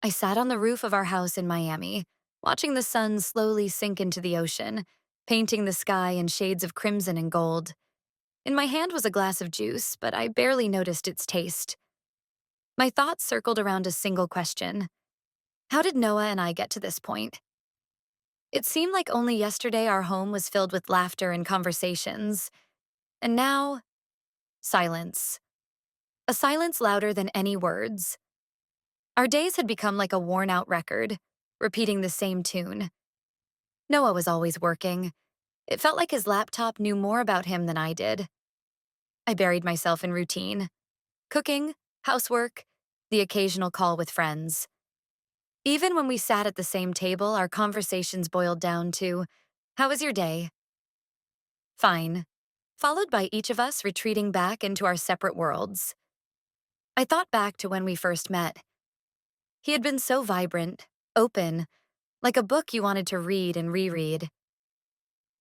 I sat on the roof of our house in Miami, watching the sun slowly sink into the ocean, painting the sky in shades of crimson and gold. In my hand was a glass of juice, but I barely noticed its taste. My thoughts circled around a single question. How did Noah and I get to this point? It seemed like only yesterday our home was filled with laughter and conversations, and now, silence. A silence louder than any words. Our days had become like a worn-out record, repeating the same tune. Noah was always working. It felt like his laptop knew more about him than I did. I buried myself in routine. Cooking, housework, the occasional call with friends. Even when we sat at the same table, our conversations boiled down to, "How was your day?" "Fine," followed by each of us retreating back into our separate worlds. I thought back to when we first met. He had been so vibrant, open, like a book you wanted to read and reread.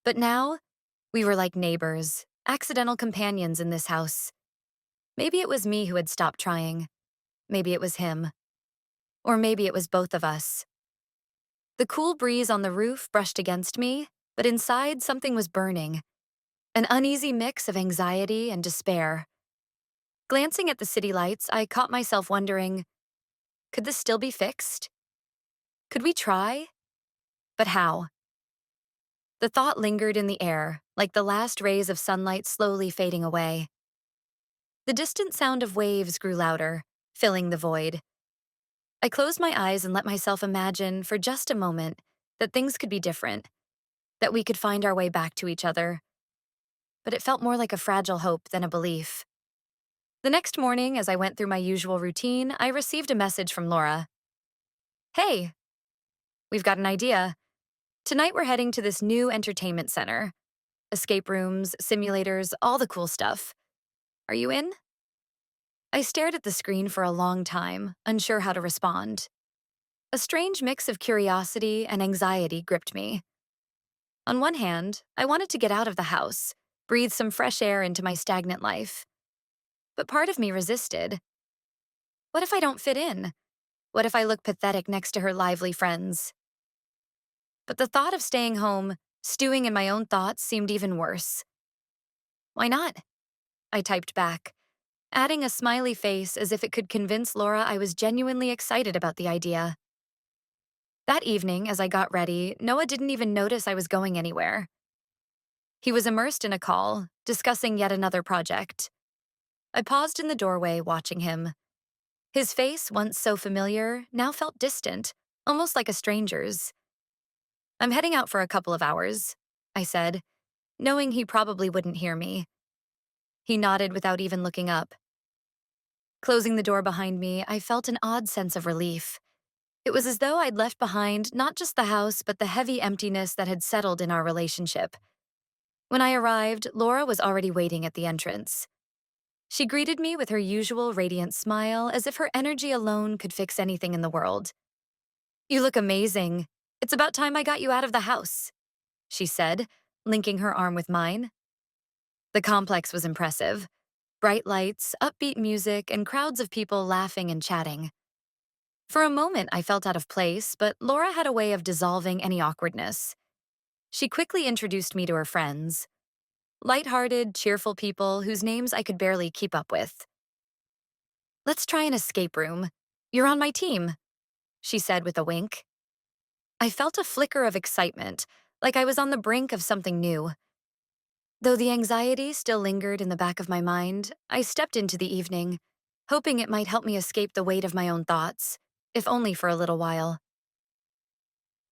But now, we were like neighbors, accidental companions in this house. Maybe it was me who had stopped trying. Maybe it was him. Or maybe it was both of us. The cool breeze on the roof brushed against me, but inside something was burning. An uneasy mix of anxiety and despair. Glancing at the city lights, I caught myself wondering, could this still be fixed? Could we try? But how? The thought lingered in the air, like the last rays of sunlight slowly fading away. The distant sound of waves grew louder, filling the void. I closed my eyes and let myself imagine, for just a moment, that things could be different, that we could find our way back to each other. But it felt more like a fragile hope than a belief. The next morning, as I went through my usual routine, I received a message from Laura. "Hey, we've got an idea. Tonight we're heading to this new entertainment center. Escape rooms, simulators, all the cool stuff. Are you in?" I stared at the screen for a long time, unsure how to respond. A strange mix of curiosity and anxiety gripped me. On one hand, I wanted to get out of the house, breathe some fresh air into my stagnant life. But part of me resisted. What if I don't fit in? What if I look pathetic next to her lively friends? But the thought of staying home, stewing in my own thoughts, seemed even worse. "Why not?" I typed back, adding a smiley face as if it could convince Laura I was genuinely excited about the idea. That evening, as I got ready, Noah didn't even notice I was going anywhere. He was immersed in a call, discussing yet another project. I paused in the doorway, watching him. His face, once so familiar, now felt distant, almost like a stranger's. "I'm heading out for a couple of hours," I said, knowing he probably wouldn't hear me. He nodded without even looking up. Closing the door behind me, I felt an odd sense of relief. It was as though I'd left behind not just the house, but the heavy emptiness that had settled in our relationship. When I arrived, Laura was already waiting at the entrance. She greeted me with her usual radiant smile, as if her energy alone could fix anything in the world. "You look amazing. It's about time I got you out of the house," she said, linking her arm with mine. The complex was impressive. Bright lights, upbeat music, and crowds of people laughing and chatting. For a moment, I felt out of place, but Laura had a way of dissolving any awkwardness. She quickly introduced me to her friends. Light-hearted, cheerful people whose names I could barely keep up with. "Let's try an escape room. You're on my team," she said with a wink. I felt a flicker of excitement, like I was on the brink of something new. Though the anxiety still lingered in the back of my mind, I stepped into the evening, hoping it might help me escape the weight of my own thoughts, if only for a little while.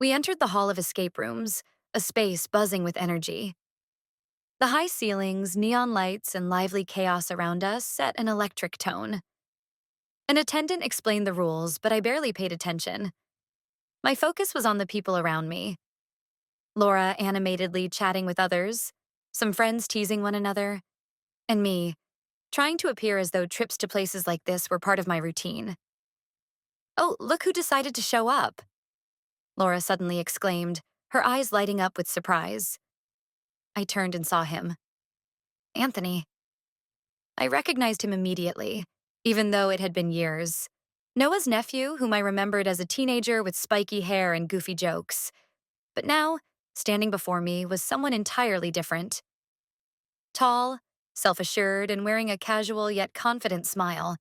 We entered the hall of escape rooms, a space buzzing with energy. The high ceilings, neon lights, and lively chaos around us set an electric tone. An attendant explained the rules, but I barely paid attention. My focus was on the people around me. Laura animatedly chatting with others, some friends teasing one another, and me, trying to appear as though trips to places like this were part of my routine. "Oh, look who decided to show up," Laura suddenly exclaimed, her eyes lighting up with surprise. I turned and saw him. Anthony. I recognized him immediately, even though it had been years. Noah's nephew, whom I remembered as a teenager with spiky hair and goofy jokes. But now, standing before me was someone entirely different. Tall, self-assured, and wearing a casual yet confident smile.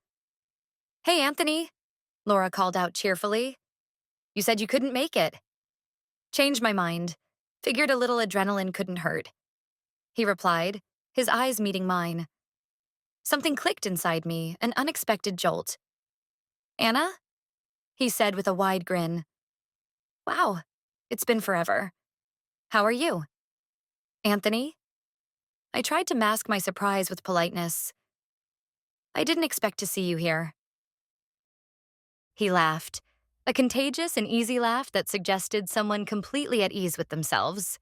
"Hey, Anthony," Laura called out cheerfully. "You said you couldn't make it." "Changed my mind. Figured a little adrenaline couldn't hurt," he replied, his eyes meeting mine. Something clicked inside me, an unexpected jolt. "Anna?" he said with a wide grin. "Wow, it's been forever. How are you?" "Anthony?" I tried to mask my surprise with politeness. "I didn't expect to see you here." He laughed, a contagious and easy laugh that suggested someone completely at ease with themselves.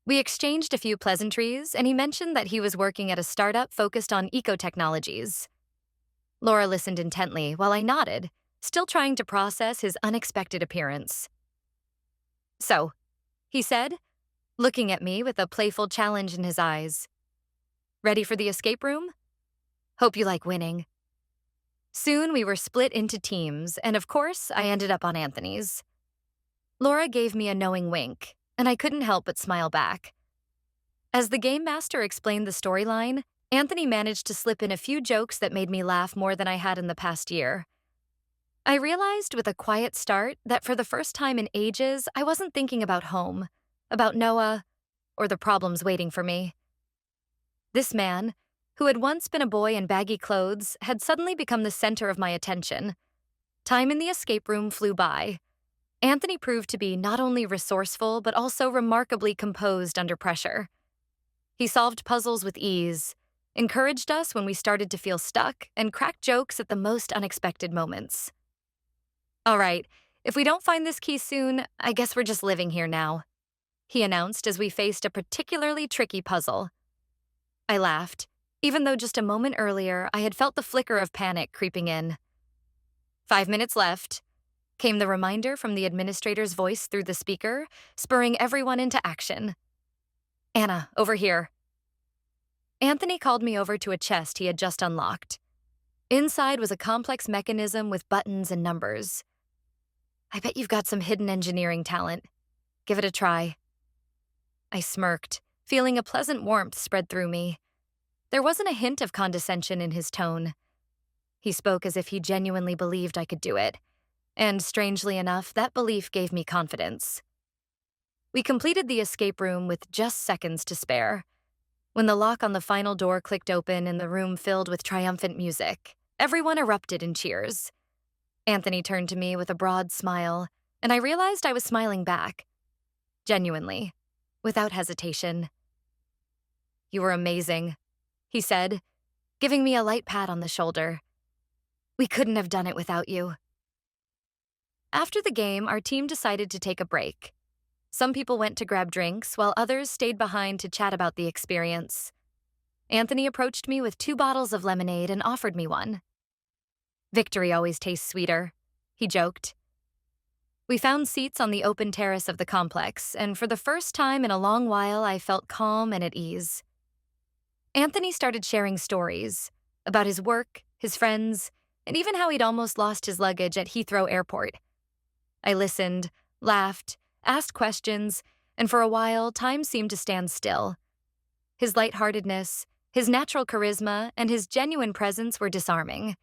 We exchanged a few pleasantries, and he mentioned that he was working at a startup focused on eco-technologies. Laura listened intently while I nodded, still trying to process his unexpected appearance. "So," he said, looking at me with a playful challenge in his eyes. "Ready for the escape room? Hope you like winning." Soon we were split into teams, and of course, I ended up on Anthony's. Laura gave me a knowing wink, and I couldn't help but smile back. As the game master explained the storyline, Anthony managed to slip in a few jokes that made me laugh more than I had in the past year. I realized with a quiet start that for the first time in ages, I wasn't thinking about home, about Noah, or the problems waiting for me. This man, who had once been a boy in baggy clothes, had suddenly become the center of my attention. Time in the escape room flew by. Anthony proved to be not only resourceful, but also remarkably composed under pressure. He solved puzzles with ease, encouraged us when we started to feel stuck, and cracked jokes at the most unexpected moments. "All right, if we don't find this key soon, I guess we're just living here now," he announced as we faced a particularly tricky puzzle. I laughed, even though just a moment earlier I had felt the flicker of panic creeping in. "5 minutes left," came the reminder from the administrator's voice through the speaker, spurring everyone into action. "Anna, over here." Anthony called me over to a chest he had just unlocked. Inside was a complex mechanism with buttons and numbers. "I bet you've got some hidden engineering talent. Give it a try." I smirked, feeling a pleasant warmth spread through me. There wasn't a hint of condescension in his tone. He spoke as if he genuinely believed I could do it, and strangely enough, that belief gave me confidence. We completed the escape room with just seconds to spare. When the lock on the final door clicked open and the room filled with triumphant music, everyone erupted in cheers. Anthony turned to me with a broad smile, and I realized I was smiling back. Genuinely, without hesitation. "You were amazing," he said, giving me a light pat on the shoulder. "We couldn't have done it without you." After the game, our team decided to take a break. Some people went to grab drinks, while others stayed behind to chat about the experience. Anthony approached me with 2 bottles of lemonade and offered me one. "Victory always tastes sweeter," he joked. We found seats on the open terrace of the complex, and for the first time in a long while, I felt calm and at ease. Anthony started sharing stories about his work, his friends, and even how he'd almost lost his luggage at Heathrow Airport. I listened, laughed, asked questions, and for a while, time seemed to stand still. His lightheartedness, his natural charisma, and his genuine presence were disarming.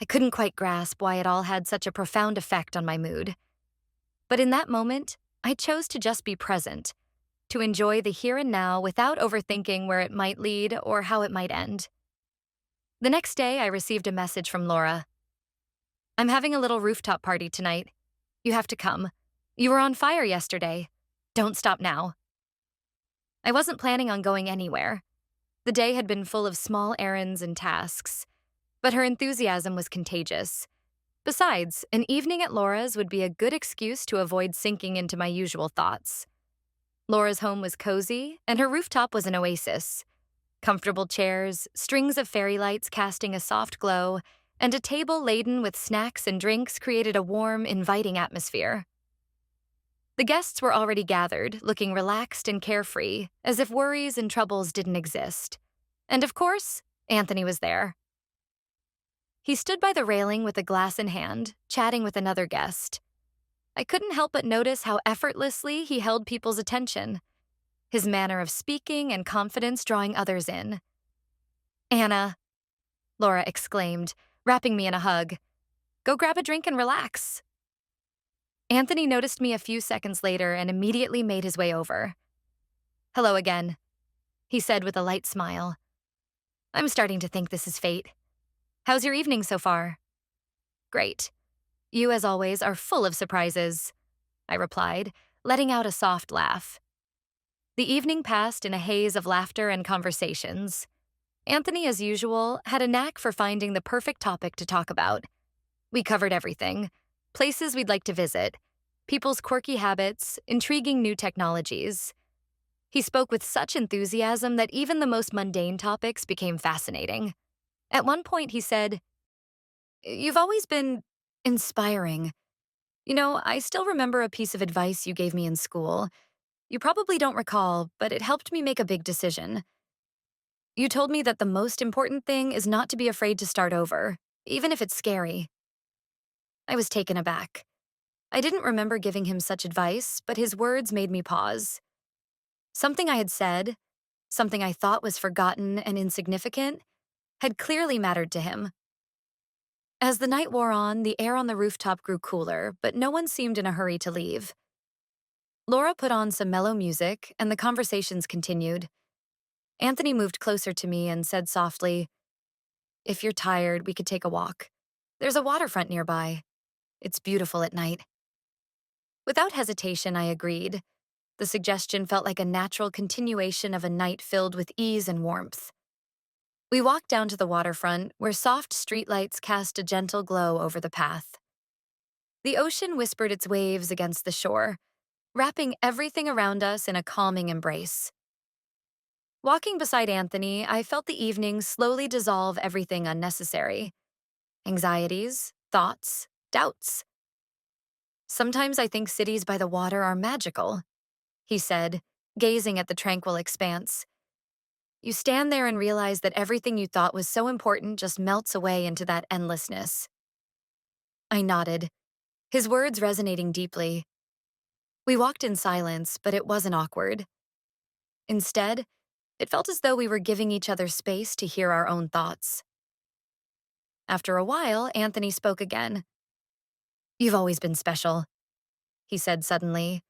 I couldn't quite grasp why it all had such a profound effect on my mood. But in that moment, I chose to just be present, to enjoy the here and now without overthinking where it might lead or how it might end. The next day, I received a message from Laura. "I'm having a little rooftop party tonight. You have to come. You were on fire yesterday. Don't stop now." I wasn't planning on going anywhere. The day had been full of small errands and tasks, but her enthusiasm was contagious. Besides, an evening at Laura's would be a good excuse to avoid sinking into my usual thoughts. Laura's home was cozy, and her rooftop was an oasis. Comfortable chairs, strings of fairy lights casting a soft glow, and a table laden with snacks and drinks created a warm, inviting atmosphere. The guests were already gathered, looking relaxed and carefree, as if worries and troubles didn't exist. And of course, Anthony was there. He stood by the railing with a glass in hand, chatting with another guest. I couldn't help but notice how effortlessly he held people's attention, his manner of speaking and confidence drawing others in. "Anna," Laura exclaimed, wrapping me in a hug. "Go grab a drink and relax." Anthony noticed me a few seconds later and immediately made his way over. "Hello again," he said with a light smile. "I'm starting to think this is fate. How's your evening so far?" "Great. You, as always, are full of surprises," I replied, letting out a soft laugh. The evening passed in a haze of laughter and conversations. Anthony, as usual, had a knack for finding the perfect topic to talk about. We covered everything: places we'd like to visit, people's quirky habits, intriguing new technologies. He spoke with such enthusiasm that even the most mundane topics became fascinating. At one point, he said, "You've always been inspiring. I still remember a piece of advice you gave me in school. You probably don't recall, but it helped me make a big decision. You told me that the most important thing is not to be afraid to start over, even if it's scary." I was taken aback. I didn't remember giving him such advice, but his words made me pause. Something I had said, something I thought was forgotten and insignificant, had clearly mattered to him. As the night wore on, the air on the rooftop grew cooler, but no one seemed in a hurry to leave. Laura put on some mellow music, and the conversations continued. Anthony moved closer to me and said softly, "If you're tired, we could take a walk. There's a waterfront nearby. It's beautiful at night." Without hesitation, I agreed. The suggestion felt like a natural continuation of a night filled with ease and warmth. We walked down to the waterfront, where soft streetlights cast a gentle glow over the path. The ocean whispered its waves against the shore, wrapping everything around us in a calming embrace. Walking beside Anthony, I felt the evening slowly dissolve everything unnecessary: anxieties, thoughts, doubts. "Sometimes I think cities by the water are magical," he said, gazing at the tranquil expanse. "You stand there and realize that everything you thought was so important just melts away into that endlessness." I nodded, his words resonating deeply. We walked in silence, but it wasn't awkward. Instead, it felt as though we were giving each other space to hear our own thoughts. After a while, Anthony spoke again. "You've always been special," he said suddenly.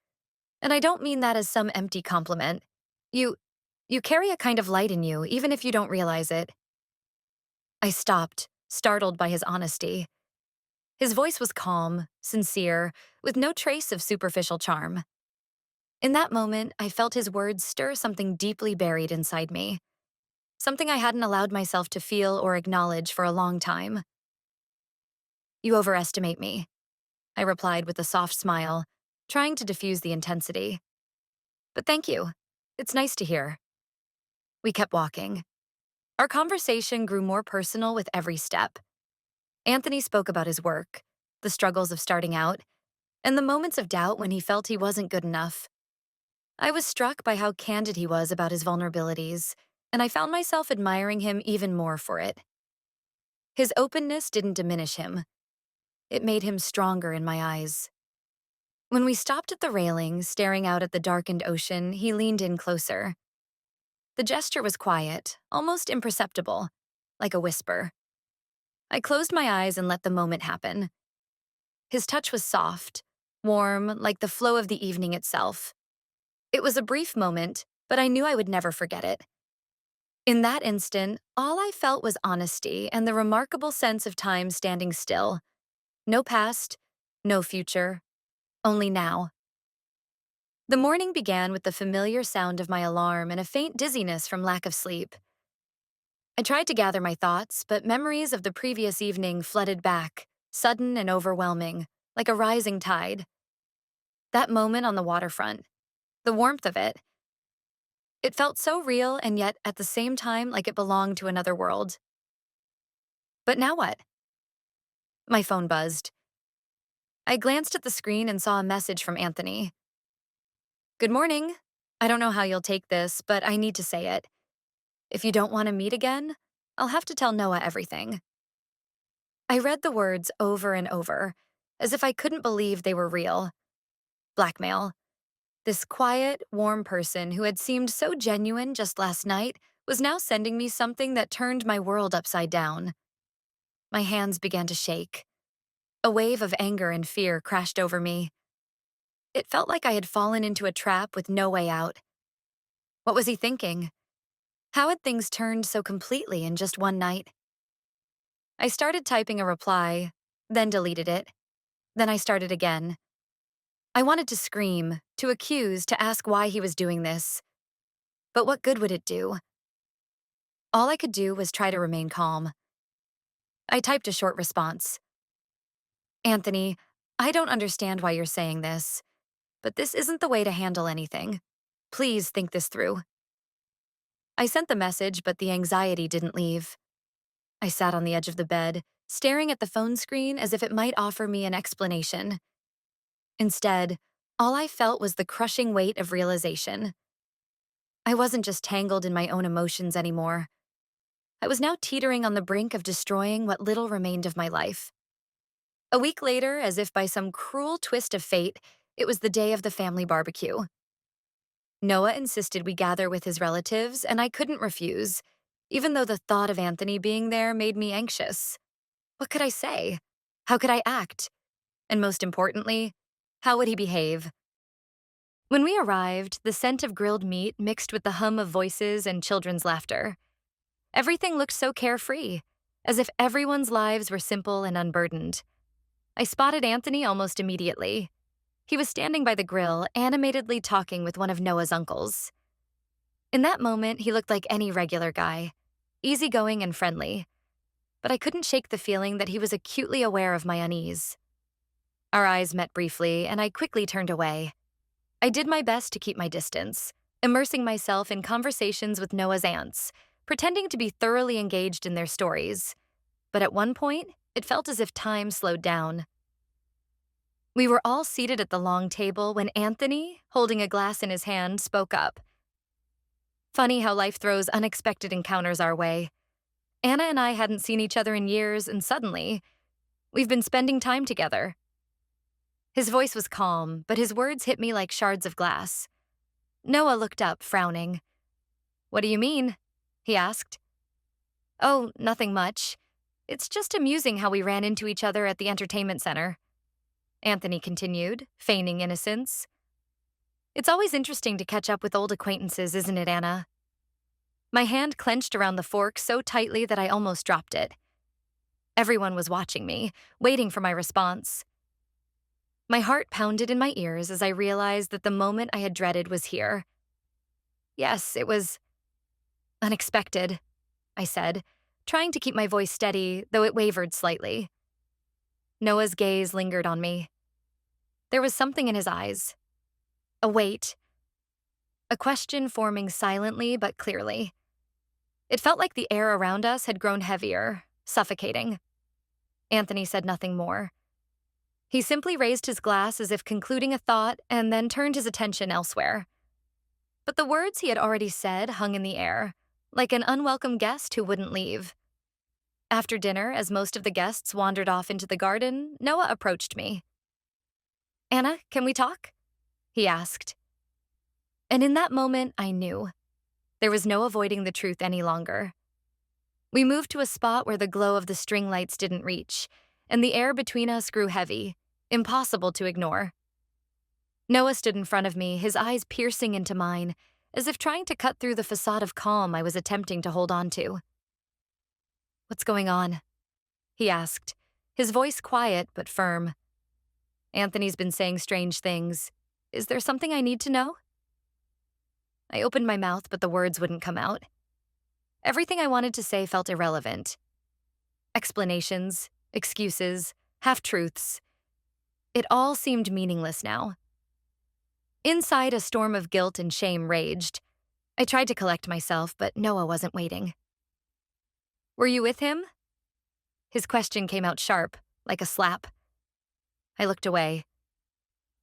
"And I don't mean that as some empty compliment. You carry a kind of light in you, even if you don't realize it." I stopped, startled by his honesty. His voice was calm, sincere, with no trace of superficial charm. In that moment, I felt his words stir something deeply buried inside me, something I hadn't allowed myself to feel or acknowledge for a long time. "You overestimate me," I replied with a soft smile, trying to diffuse the intensity. "But thank you. It's nice to hear." We kept walking. Our conversation grew more personal with every step. Anthony spoke about his work, the struggles of starting out, and the moments of doubt when he felt he wasn't good enough. I was struck by how candid he was about his vulnerabilities, and I found myself admiring him even more for it. His openness didn't diminish him. It made him stronger in my eyes. When we stopped at the railing, staring out at the darkened ocean, he leaned in closer. The gesture was quiet, almost imperceptible, like a whisper. I closed my eyes and let the moment happen. His touch was soft, warm, like the flow of the evening itself. It was a brief moment, but I knew I would never forget it. In that instant, all I felt was honesty and the remarkable sense of time standing still. No past, no future, only now. The morning began with the familiar sound of my alarm and a faint dizziness from lack of sleep. I tried to gather my thoughts, but memories of the previous evening flooded back, sudden and overwhelming, like a rising tide. That moment on the waterfront, the warmth of it, it felt so real and yet at the same time like it belonged to another world. But now what? My phone buzzed. I glanced at the screen and saw a message from Anthony. "Good morning. I don't know how you'll take this, but I need to say it. If you don't want to meet again, I'll have to tell Noah everything." I read the words over and over, as if I couldn't believe they were real. Blackmail. This quiet, warm person who had seemed so genuine just last night was now sending me something that turned my world upside down. My hands began to shake. A wave of anger and fear crashed over me. It felt like I had fallen into a trap with no way out. What was he thinking? How had things turned so completely in just one night? I started typing a reply, then deleted it. Then I started again. I wanted to scream, to accuse, to ask why he was doing this. But what good would it do? All I could do was try to remain calm. I typed a short response. Anthony, I don't understand why you're saying this, but this isn't the way to handle anything. Please think this through. I sent the message, but the anxiety didn't leave. I sat on the edge of the bed, staring at the phone screen as if it might offer me an explanation. Instead, all I felt was the crushing weight of realization. I wasn't just tangled in my own emotions anymore. I was now teetering on the brink of destroying what little remained of my life. A week later, as if by some cruel twist of fate, it was the day of the family barbecue. Noah insisted we gather with his relatives, and I couldn't refuse, even though the thought of Anthony being there made me anxious. What could I say? How could I act? And most importantly, how would he behave? When we arrived, the scent of grilled meat mixed with the hum of voices and children's laughter. Everything looked so carefree, as if everyone's lives were simple and unburdened. I spotted Anthony almost immediately. He was standing by the grill, animatedly talking with one of Noah's uncles. In that moment, he looked like any regular guy, easygoing and friendly. But I couldn't shake the feeling that he was acutely aware of my unease. Our eyes met briefly, and I quickly turned away. I did my best to keep my distance, immersing myself in conversations with Noah's aunts, pretending to be thoroughly engaged in their stories. But at one point, it felt as if time slowed down. We were all seated at the long table when Anthony, holding a glass in his hand, spoke up. Funny how life throws unexpected encounters our way. Anna and I hadn't seen each other in years, and suddenly, we've been spending time together. His voice was calm, but his words hit me like shards of glass. Noah looked up, frowning. "What do you mean?" he asked. "Oh, nothing much. It's just amusing how we ran into each other at the entertainment center," Anthony continued, feigning innocence. "It's always interesting to catch up with old acquaintances, isn't it, Anna?" My hand clenched around the fork so tightly that I almost dropped it. Everyone was watching me, waiting for my response. My heart pounded in my ears as I realized that the moment I had dreaded was here. "Yes, it was unexpected," I said, trying to keep my voice steady, though it wavered slightly. Noah's gaze lingered on me. There was something in his eyes. A weight. A question forming silently but clearly. It felt like the air around us had grown heavier, suffocating. Anthony said nothing more. He simply raised his glass as if concluding a thought and then turned his attention elsewhere. But the words he had already said hung in the air, like an unwelcome guest who wouldn't leave. After dinner, as most of the guests wandered off into the garden, Noah approached me. "Anna, can we talk?" he asked. And in that moment, I knew. There was no avoiding the truth any longer. We moved to a spot where the glow of the string lights didn't reach, and the air between us grew heavy, impossible to ignore. Noah stood in front of me, his eyes piercing into mine, as if trying to cut through the facade of calm I was attempting to hold on to. "What's going on?" he asked, his voice quiet but firm. "Anthony's been saying strange things. Is there something I need to know?" I opened my mouth, but the words wouldn't come out. Everything I wanted to say felt irrelevant. Explanations, excuses, half-truths. It all seemed meaningless now. Inside, a storm of guilt and shame raged. I tried to collect myself, but Noah wasn't waiting. "Were you with him?" His question came out sharp, like a slap. I looked away.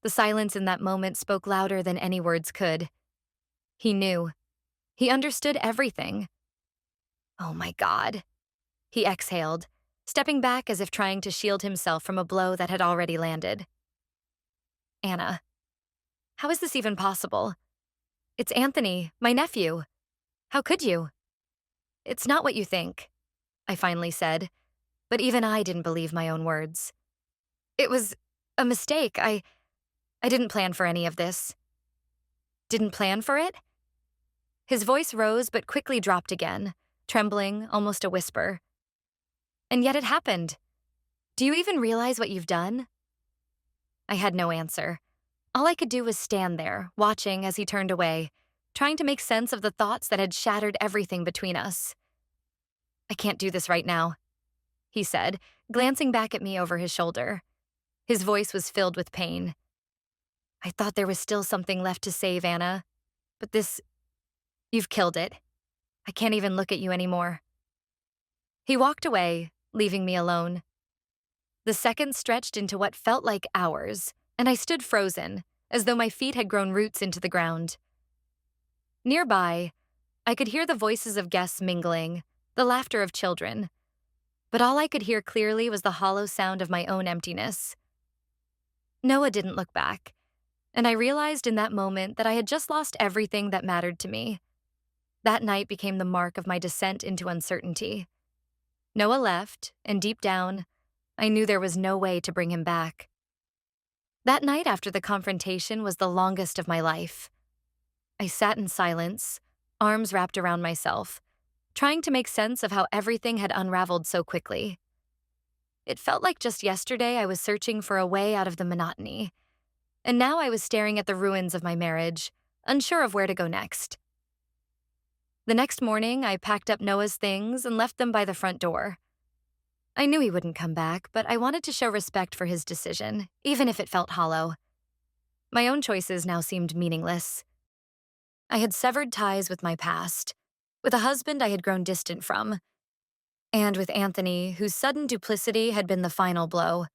The silence in that moment spoke louder than any words could. He knew. He understood everything. "Oh my God," he exhaled, stepping back as if trying to shield himself from a blow that had already landed. Anna, how is this even possible? It's Anthony, my nephew. How could you? It's not what you think, I finally said, but even I didn't believe my own words. It was a mistake. I didn't plan for any of this. Didn't plan for it? His voice rose but quickly dropped again, trembling, almost a whisper. And yet it happened. Do you even realize what you've done? I had no answer. All I could do was stand there, watching as he turned away, trying to make sense of the thoughts that had shattered everything between us. I can't do this right now, he said, glancing back at me over his shoulder. His voice was filled with pain. I thought there was still something left to save, Anna, but you've killed it. I can't even look at you anymore. He walked away, leaving me alone. The seconds stretched into what felt like hours, and I stood frozen, as though my feet had grown roots into the ground. Nearby, I could hear the voices of guests mingling, the laughter of children, but all I could hear clearly was the hollow sound of my own emptiness. Noah didn't look back, and I realized in that moment that I had just lost everything that mattered to me. That night became the mark of my descent into uncertainty. Noah left, and deep down, I knew there was no way to bring him back. That night after the confrontation was the longest of my life. I sat in silence, arms wrapped around myself, trying to make sense of how everything had unraveled so quickly. It felt like just yesterday I was searching for a way out of the monotony, and now I was staring at the ruins of my marriage, unsure of where to go next. The next morning, I packed up Noah's things and left them by the front door. I knew he wouldn't come back, but I wanted to show respect for his decision, even if it felt hollow. My own choices now seemed meaningless. I had severed ties with my past, with a husband I had grown distant from, and with Anthony, whose sudden duplicity had been the final blow.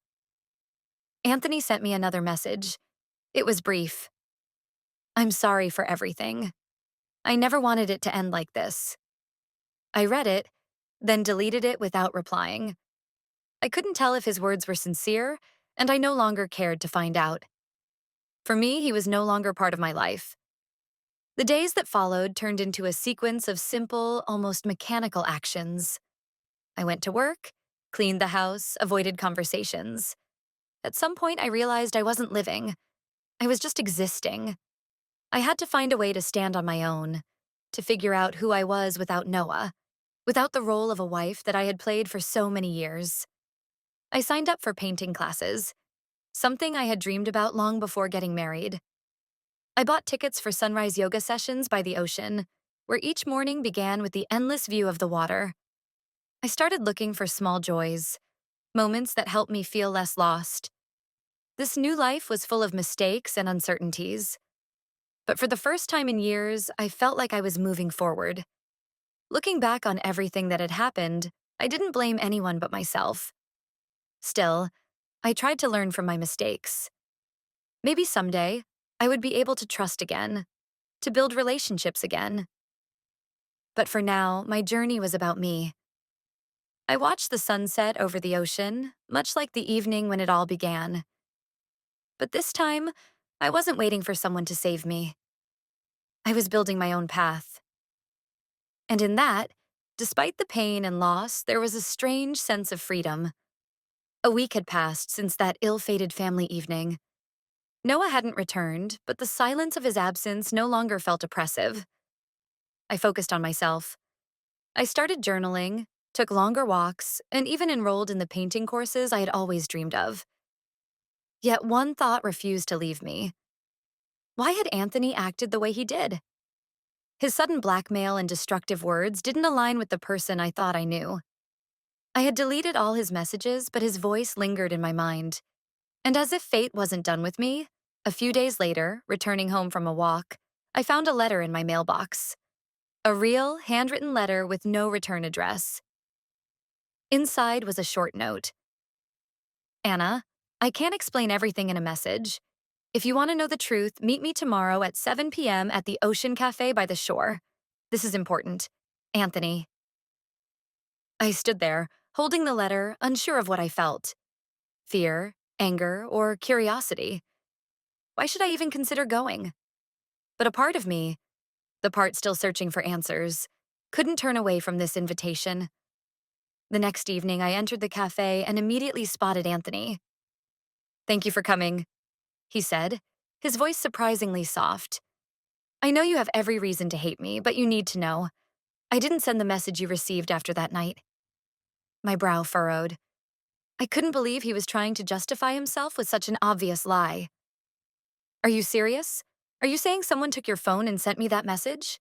Anthony sent me another message. It was brief. I'm sorry for everything. I never wanted it to end like this. I read it, then deleted it without replying. I couldn't tell if his words were sincere, and I no longer cared to find out. For me, he was no longer part of my life. The days that followed turned into a sequence of simple, almost mechanical actions. I went to work, cleaned the house, avoided conversations. At some point, I realized I wasn't living. I was just existing. I had to find a way to stand on my own, to figure out who I was without Noah, without the role of a wife that I had played for so many years. I signed up for painting classes, something I had dreamed about long before getting married. I bought tickets for sunrise yoga sessions by the ocean, where each morning began with the endless view of the water. I started looking for small joys, moments that helped me feel less lost. This new life was full of mistakes and uncertainties. But for the first time in years, I felt like I was moving forward. Looking back on everything that had happened, I didn't blame anyone but myself. Still, I tried to learn from my mistakes. Maybe someday, I would be able to trust again, to build relationships again. But for now, my journey was about me. I watched the sunset over the ocean, much like the evening when it all began. But this time, I wasn't waiting for someone to save me. I was building my own path. And in that, despite the pain and loss, there was a strange sense of freedom. A week had passed since that ill-fated family evening. Noah hadn't returned, but the silence of his absence no longer felt oppressive. I focused on myself. I started journaling, took longer walks, and even enrolled in the painting courses I had always dreamed of. Yet one thought refused to leave me. Why had Anthony acted the way he did? His sudden blackmail and destructive words didn't align with the person I thought I knew. I had deleted all his messages, but his voice lingered in my mind. And as if fate wasn't done with me, a few days later, returning home from a walk, I found a letter in my mailbox. A real, handwritten letter with no return address. Inside was a short note. Anna, I can't explain everything in a message. If you want to know the truth, meet me tomorrow at 7 p.m. at the Ocean Cafe by the shore. This is important. Anthony. I stood there, holding the letter, unsure of what I felt: fear, anger, or curiosity. Why should I even consider going? But a part of me, the part still searching for answers, couldn't turn away from this invitation. The next evening, I entered the cafe and immediately spotted Anthony. "Thank you for coming," he said, his voice surprisingly soft. "I know you have every reason to hate me, but you need to know. I didn't send the message you received after that night." My brow furrowed. I couldn't believe he was trying to justify himself with such an obvious lie. "Are you serious? Are you saying someone took your phone and sent me that message?"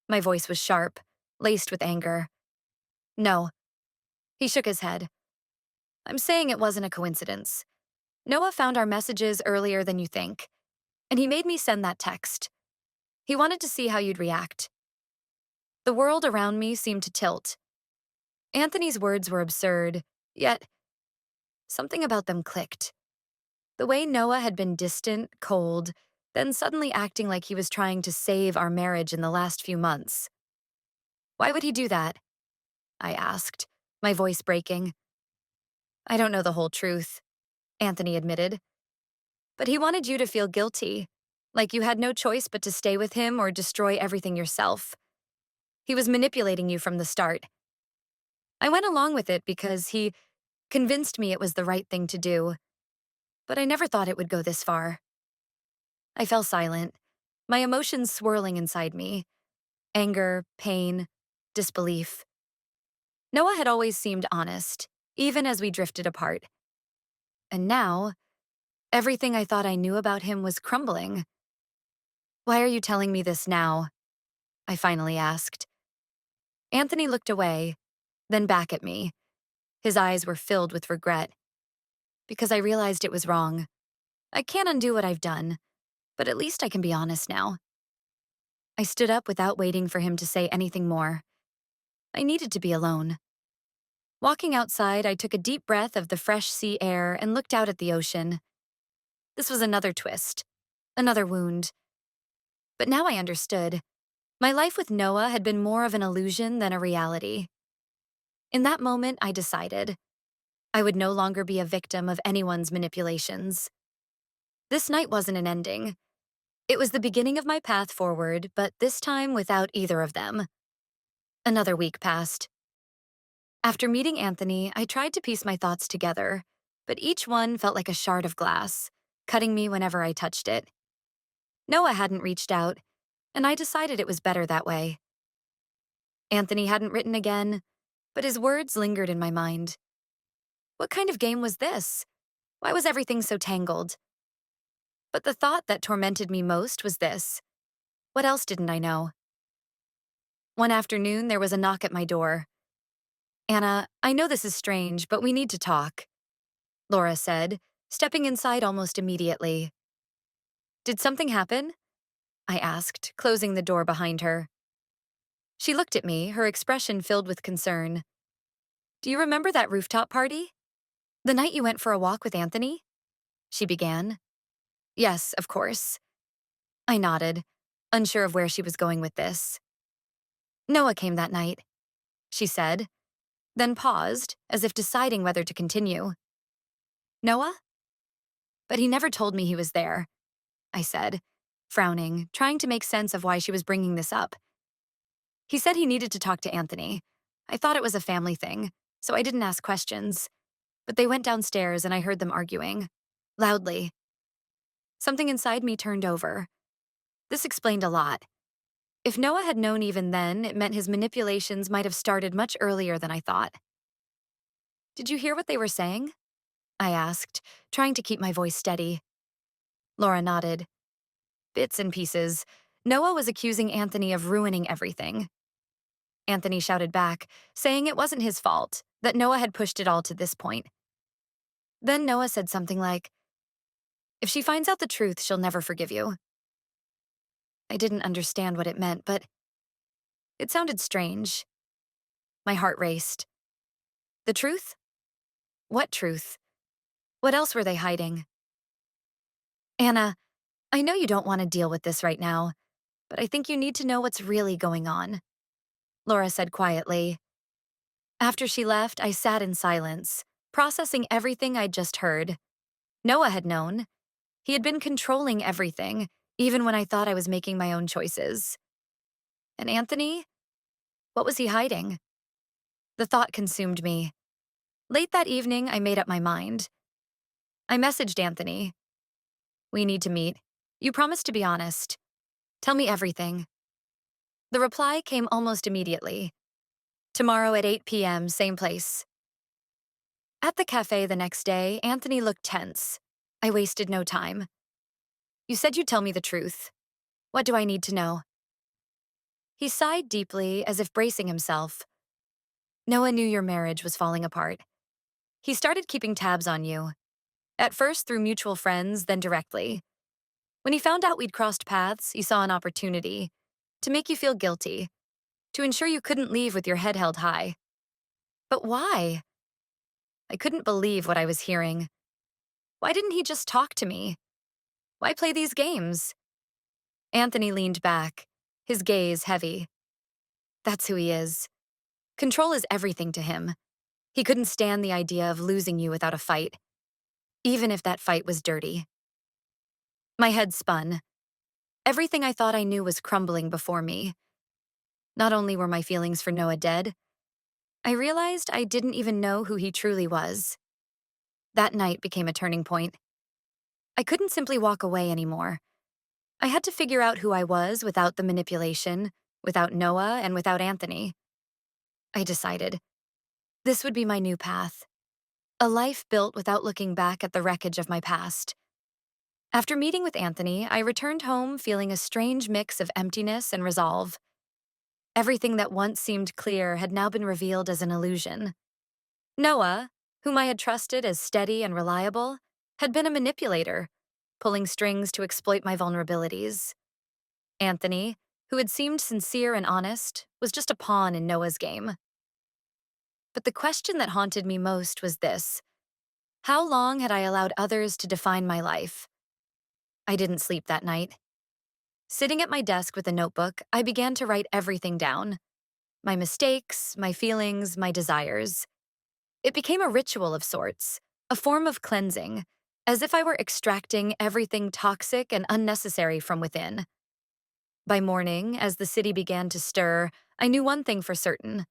My voice was sharp, laced with anger. "No." He shook his head. "I'm saying it wasn't a coincidence. Noah found our messages earlier than you think, and he made me send that text. He wanted to see how you'd react." The world around me seemed to tilt. Anthony's words were absurd, yet something about them clicked. The way Noah had been distant, cold, then suddenly acting like he was trying to save our marriage in the last few months. "Why would he do that?" I asked, my voice breaking. "I don't know the whole truth," Anthony admitted. "But he wanted you to feel guilty, like you had no choice but to stay with him or destroy everything yourself. He was manipulating you from the start. I went along with it because he convinced me it was the right thing to do, but I never thought it would go this far." I fell silent, my emotions swirling inside me: anger, pain, disbelief. Noah had always seemed honest, even as we drifted apart. And now, everything I thought I knew about him was crumbling. "Why are you telling me this now?" I finally asked. Anthony looked away, then back at me. His eyes were filled with regret. "Because I realized it was wrong. I can't undo what I've done, but at least I can be honest now." I stood up without waiting for him to say anything more. I needed to be alone. Walking outside, I took a deep breath of the fresh sea air and looked out at the ocean. This was another twist, another wound. But now I understood. My life with Noah had been more of an illusion than a reality. In that moment, I decided I would no longer be a victim of anyone's manipulations. This night wasn't an ending. It was the beginning of my path forward, but this time without either of them. Another week passed. After meeting Anthony, I tried to piece my thoughts together, but each one felt like a shard of glass, cutting me whenever I touched it. Noah hadn't reached out, and I decided it was better that way. Anthony hadn't written again, but his words lingered in my mind. What kind of game was this? Why was everything so tangled? But the thought that tormented me most was this: what else didn't I know? One afternoon, there was a knock at my door. "Anna, I know this is strange, but we need to talk," Laura said, stepping inside almost immediately. "Did something happen?" I asked, closing the door behind her. She looked at me, her expression filled with concern. "Do you remember that rooftop party? The night you went for a walk with Anthony?" she began. "Yes, of course." I nodded, unsure of where she was going with this. "Noah came that night," she said, then paused, as if deciding whether to continue. "Noah? But he never told me he was there," I said, frowning, trying to make sense of why she was bringing this up. "He said he needed to talk to Anthony. I thought it was a family thing, so I didn't ask questions. But they went downstairs and I heard them arguing. Loudly. Something inside me turned over. This explained a lot. If Noah had known even then, it meant his manipulations might have started much earlier than I thought." "Did you hear what they were saying?" I asked, trying to keep my voice steady. Laura nodded. "Bits and pieces. Noah was accusing Anthony of ruining everything." Anthony shouted back, saying it wasn't his fault, that Noah had pushed it all to this point. Then Noah said something like, "If she finds out the truth, she'll never forgive you." I didn't understand what it meant, but it sounded strange. My heart raced. The truth? What truth? What else were they hiding? "Anna, I know you don't want to deal with this right now, but I think you need to know what's really going on," Laura said quietly. After she left, I sat in silence, processing everything I'd just heard. Noah had known. He had been controlling everything, even when I thought I was making my own choices. And Anthony? What was he hiding? The thought consumed me. Late that evening, I made up my mind. I messaged Anthony. We need to meet. You promised to be honest. Tell me everything. The reply came almost immediately. Tomorrow at 8 p.m., same place. At the cafe the next day, Anthony looked tense. I wasted no time. You said you'd tell me the truth. What do I need to know? He sighed deeply, as if bracing himself. Noah knew your marriage was falling apart. He started keeping tabs on you. At first through mutual friends, then directly. When he found out we'd crossed paths, he saw an opportunity to make you feel guilty, to ensure you couldn't leave with your head held high. But why? I couldn't believe what I was hearing. Why didn't he just talk to me? Why play these games? Anthony leaned back, his gaze heavy. That's who he is. Control is everything to him. He couldn't stand the idea of losing you without a fight, even if that fight was dirty. My head spun. Everything I thought I knew was crumbling before me. Not only were my feelings for Noah dead, I realized I didn't even know who he truly was. That night became a turning point. I couldn't simply walk away anymore. I had to figure out who I was without the manipulation, without Noah, and without Anthony. I decided this would be my new path. A life built without looking back at the wreckage of my past. After meeting with Anthony, I returned home feeling a strange mix of emptiness and resolve. Everything that once seemed clear had now been revealed as an illusion. Noah, whom I had trusted as steady and reliable, had been a manipulator, pulling strings to exploit my vulnerabilities. Anthony, who had seemed sincere and honest, was just a pawn in Noah's game. But the question that haunted me most was this: how long had I allowed others to define my life? I didn't sleep that night. Sitting at my desk with a notebook, I began to write everything down. My mistakes, my feelings, my desires. It became a ritual of sorts, a form of cleansing, as if I were extracting everything toxic and unnecessary from within. By morning, as the city began to stir, I knew one thing for certain.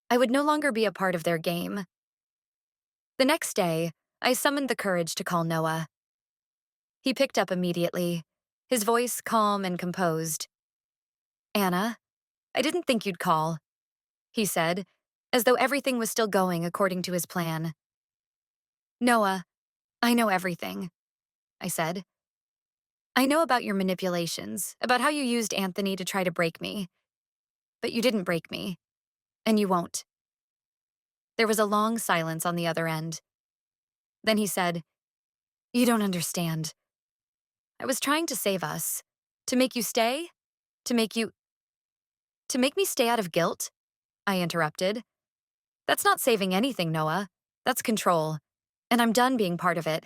I would no longer be a part of their game. The next day, I summoned the courage to call Noah. He picked up immediately, his voice calm and composed. Anna, I didn't think you'd call, he said, as though everything was still going according to his plan. Noah, I know everything, I said. I know about your manipulations, about how you used Anthony to try to break me. But you didn't break me, and you won't. There was a long silence on the other end. Then he said, You don't understand. I was trying to save us. To make you stay? To make me stay out of guilt? I interrupted. That's not saving anything, Noah. That's control. And I'm done being part of it.